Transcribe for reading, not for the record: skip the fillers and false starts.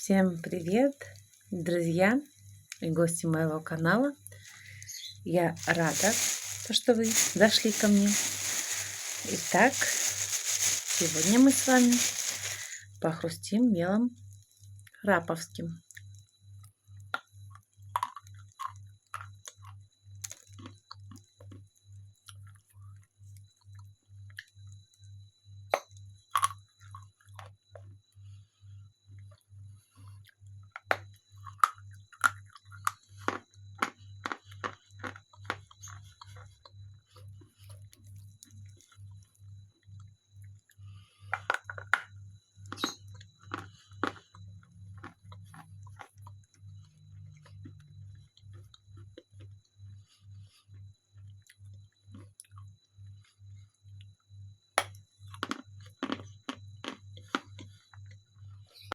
Всем привет, друзья и гости моего канала. Я рада, что вы зашли ко мне. Итак, сегодня мы с вами похрустим мелом раповским.